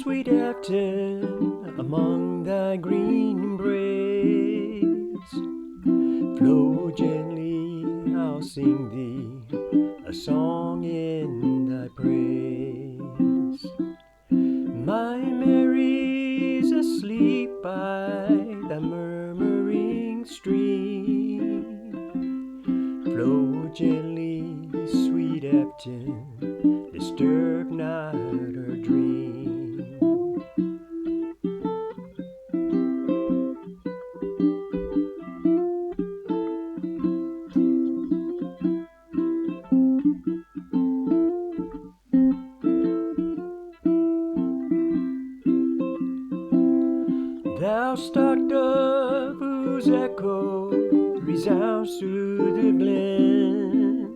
Sweet Afton, among thy green braids, flow gently, I'll sing thee a song in thy praise. My Mary's asleep by the murmuring stream. Flow gently, Sweet Afton, disturb not her dream. Thou stark dove whose echo resounds through the glen,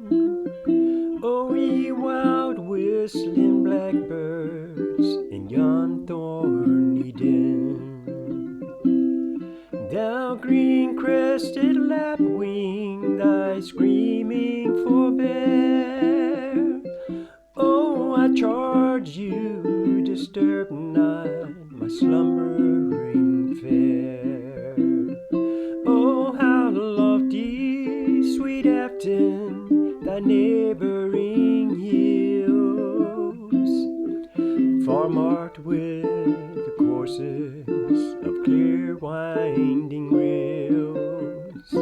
O ye wild whistling blackbirds in yon thorny den. Thou green-crested lapwing, thy screaming forbear. Oh, I charge you, disturb not my slumbering fair. Oh, how lofty, Sweet Afton, thy neighboring hills, far marked with the courses of clear winding rills.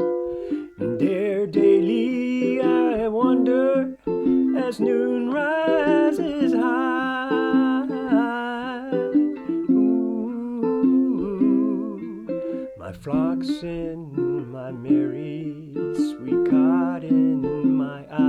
There daily I wander as noon rises high. My flocks and my Mary, sweet caught in my eye.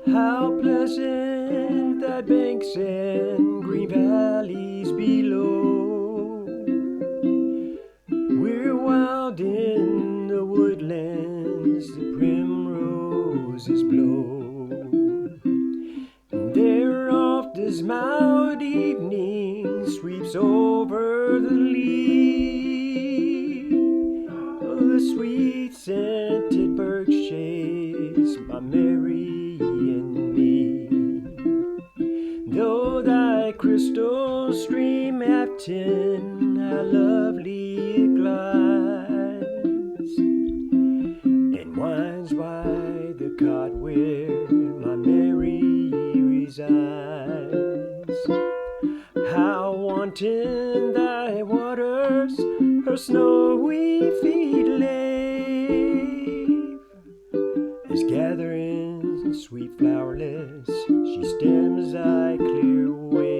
How pleasant thy banks and green valleys below. We're wild in the woodlands, the primroses blow. There oft as mild evening sweeps over the lea, the sweet scented birch shades my Mary and me. Though thy crystal stream, Afton, how lovely it glides, and winds by the cot where my Mary resides. How wanton thy waters her snowy feet lave, as gathering sweet flowerless she stems thy clear wave.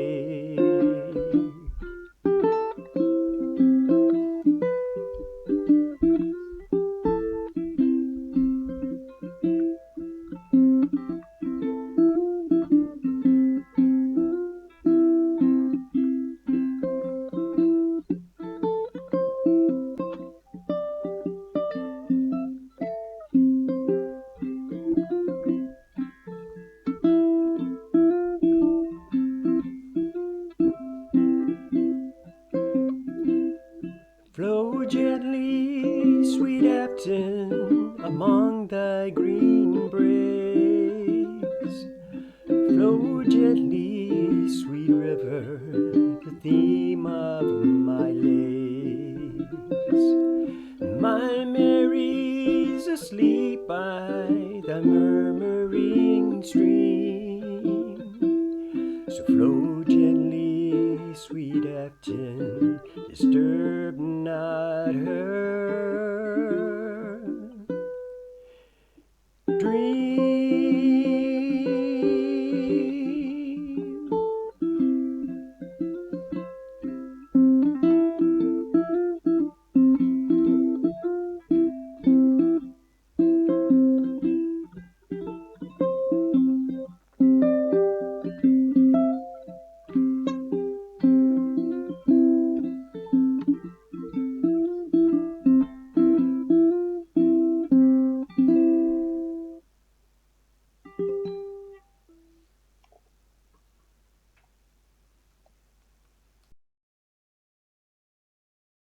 Flow gently, Sweet Afton, among thy green braids. Flow gently, sweet river, the theme of my lays. My Mary's asleep by the murmuring stream. So flow gently, Sweet Afton, disturb not her